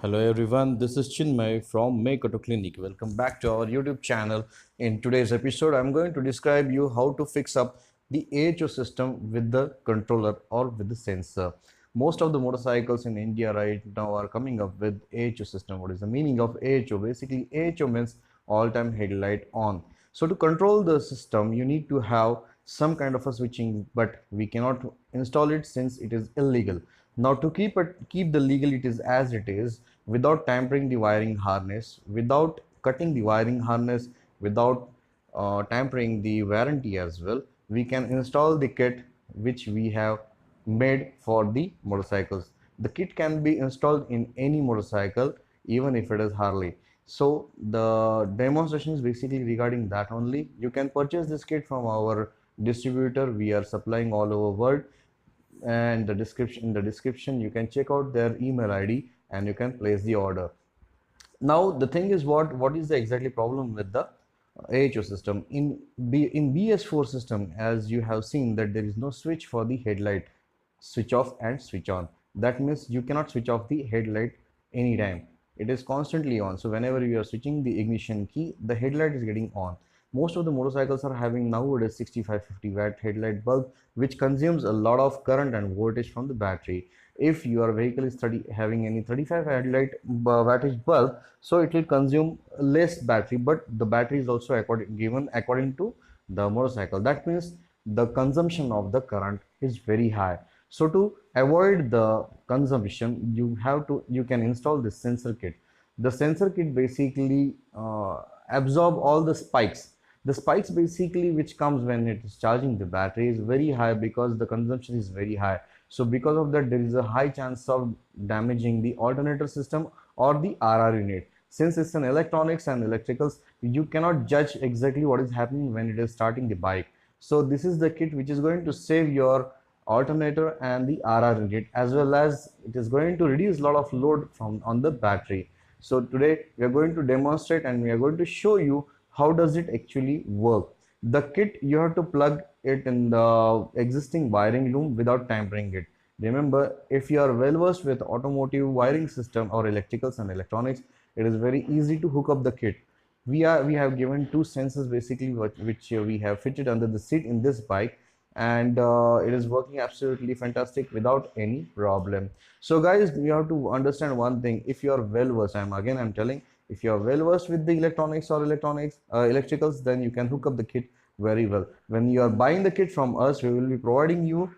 Hello everyone, this is Chinmay from Make Auto Clinic. Welcome back to our YouTube channel. In today's episode, I'm going to describe you how to fix up the AHO system with the controller or with the sensor. Most of the motorcycles in India right now are coming up with AHO system. What is the meaning of AHO? Basically, AHO means all-time headlight on. So to control the system, you need to have some kind of a switching, but we cannot install it since it is illegal. Now to keep the legalities as it is, without tampering the wiring harness, without cutting the wiring harness, without tampering the warranty as well, we can install the kit which we have made for the motorcycles. The kit can be installed in any motorcycle, even if it is Harley. So the demonstration is basically regarding that only. You can purchase this kit from our distributor. We are supplying all over world, and in the description you can check out their email ID and you can place the order. Now the thing is, what is the exactly problem with the AHO system in BS4 system? As you have seen that there is no switch for the headlight, switch off and switch on. That means you cannot switch off the headlight anytime. It is constantly on. So whenever you are switching the ignition key, the headlight is getting on. Most of the motorcycles are having nowadays 65-50 watt headlight bulb, which consumes a lot of current and voltage from the battery. If your vehicle is having any 35 headlight wattage bulb, so it will consume less battery, but the battery is also given according to the motorcycle. That means the consumption of the current is very high. So to avoid the consumption, you can install this sensor kit. The sensor kit basically absorb all the spikes. The spikes basically which comes when it is charging the battery is very high because the consumption is very high. So because of that, there is a high chance of damaging the alternator system or the RR unit. Since it's an electronics and electricals, you cannot judge exactly what is happening when it is starting the bike. So this is the kit which is going to save your alternator and the RR unit, as well as it is going to reduce a lot of load from on the battery. So today we are going to demonstrate and we are going to show you how does it actually work. The kit, you have to plug it in the existing wiring loom without tampering it. Remember, if you are well versed with automotive wiring system or electricals and electronics, it is very easy to hook up the kit. We have given two sensors basically which we have fitted under the seat in this bike, and it is working absolutely fantastic without any problem. So guys, you have to understand one thing. If you are well versed, I'm telling, if you are well versed with the electronics or electricals, then you can hook up the kit very well. When you are buying the kit from us, we will be providing you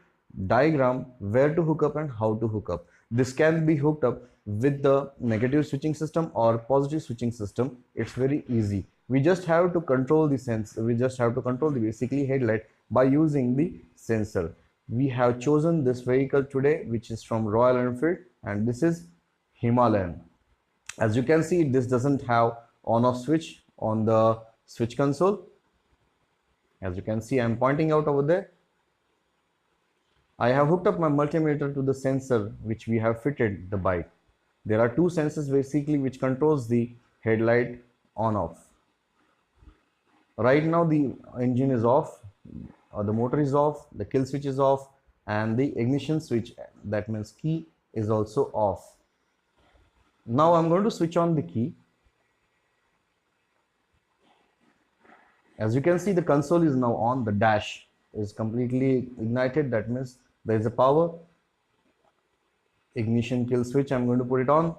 diagram where to hook up and how to hook up. This can be hooked up with the negative switching system or positive switching system. It's very easy. We just have to control the basically headlight by using the sensor. We have chosen this vehicle today, which is from Royal Enfield, and this is Himalayan. As you can see, this doesn't have on off switch on the switch console. As you can see, I'm pointing out over there. I have hooked up my multimeter to the sensor which we have fitted the bike. There are two sensors basically which controls the headlight on off. Right now the engine is off, or the motor is off, the kill switch is off, and the ignition switch, that means key, is also off. Now I'm going to switch on the key. As you can see, the console is now on, the dash is completely ignited, that means there is a power. Ignition kill switch, I'm going to put it on.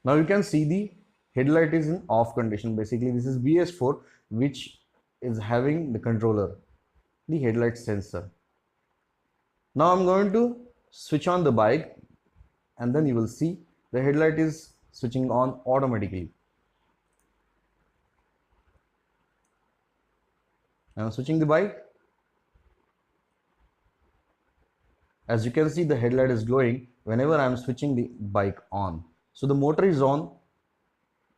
Now you can see the headlight is in off condition. Basically this is BS4 which is having the controller, the headlight sensor. Now I'm going to switch on the bike, and then you will see the headlight is switching on automatically. I'm switching the bike. As you can see, the headlight is glowing whenever I'm switching the bike on. So the motor is on.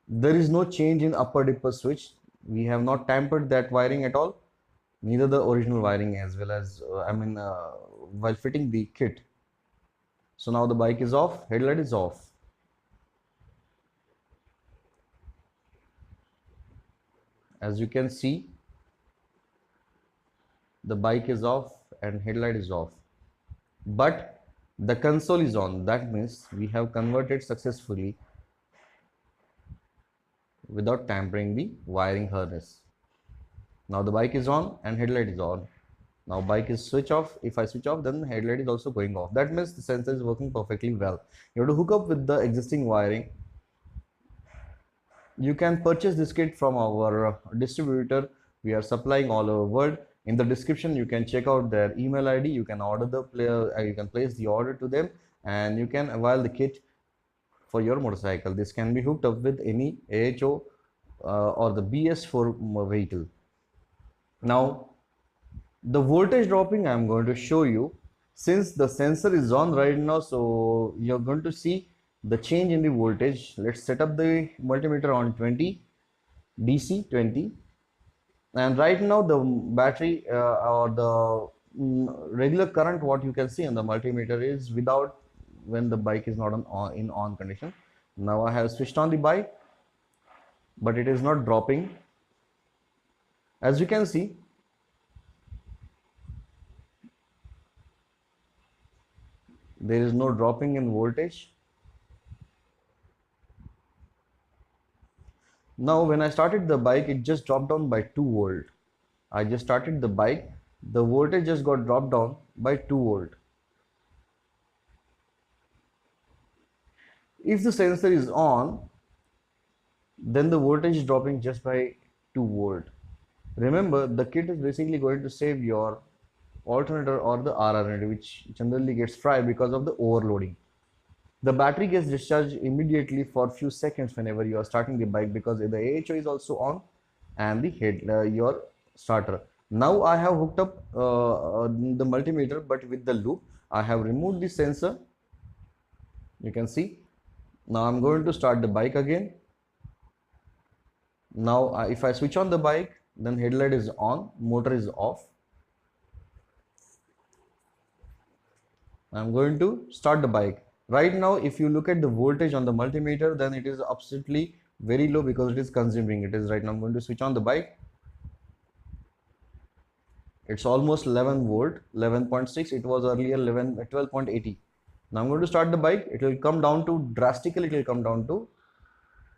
There is no change in upper dipper switch. We have not tampered that wiring at all, neither the original wiring as well as while fitting the kit. So now the bike is off, headlight is off. As you can see, the bike is off and headlight is off. But The console is on. That means we have converted successfully without tampering the wiring harness. Now the bike is on and headlight is on. Now bike is switch off. If I switch off, then headlight is also going off. That means the sensor is working perfectly well. You have to hook up with the existing wiring. You can purchase this kit from our distributor. We are supplying all over world. In the description you can check out their email ID. You can order the player, you can place the order to them, and you can avail the kit for your motorcycle. This can be hooked up with any AHO or the BS4 vehicle. Now the voltage dropping I am going to show you. Since the sensor is on right now, so you're going to see the change in the voltage. Let's set up the multimeter on 20 DC 20, and right now the battery or the regular current what you can see on the multimeter is without, when the bike is not in on condition. Now I have switched on the bike, but it is not dropping. As you can see, there is no dropping in voltage. Now when I started the bike, it just dropped down by 2 volt. I just started the bike, the voltage just got dropped down by 2 volt. If the sensor is on, then the voltage is dropping just by 2 volt. Remember, the kit is basically going to save your alternator or the RR, which generally gets fried because of the overloading. The battery gets discharged immediately for few seconds whenever you are starting the bike, because the AHO is also on and the head your starter. Now I have hooked up the multimeter, but with the loop. I have removed the sensor. You can see. Now I'm going to start the bike again. Now if I switch on the bike, then headlight is on, motor is off. I'm going to start the bike. Right now, if you look at the voltage on the multimeter, then it is absolutely very low because it is consuming. It is right now. I'm going to switch on the bike. It's almost 11 volt, 11.6. It was earlier 12.80. Now I'm going to start the bike. It will come down to drastically. It will come down to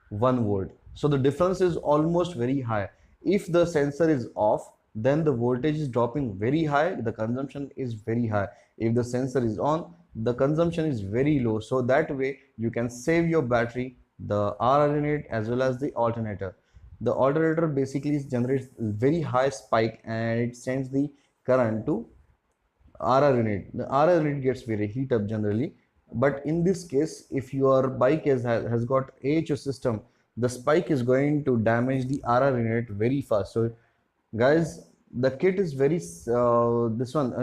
1 volt. So the difference is almost very high. If the sensor is off, then the voltage is dropping very high, the consumption is very high. If the sensor is on, the consumption is very low. So that way you can save your battery, the RR unit as well as the alternator. The alternator basically generates very high spike and it sends the current to RR unit. The RR unit gets very heat up generally, but in this case, if your bike has got AHO system, the spike is going to damage the RR unit very fast. So guys, the kit is very this one,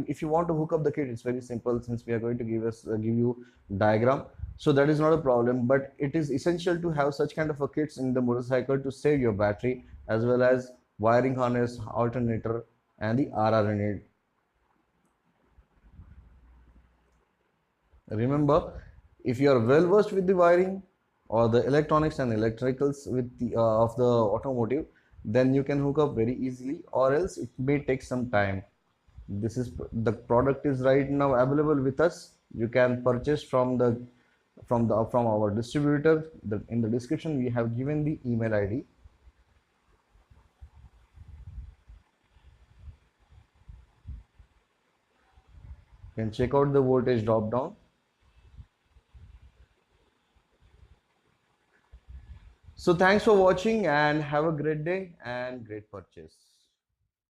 if you want to hook up the kit, it's very simple. Since we are going to give you diagram, so that is not a problem, but it is essential to have such kind of a kits in the motorcycle to save your battery as well as wiring harness, alternator and the RR unit. Remember, if you are well versed with the wiring or the electronics and electricals with the of the automotive, then you can hook up very easily, or else it may take some time. This is the product is right now available with us. You can purchase from our distributor. In the description we have given the email ID. You can check out the voltage drop down. So thanks for watching and have a great day and great purchase.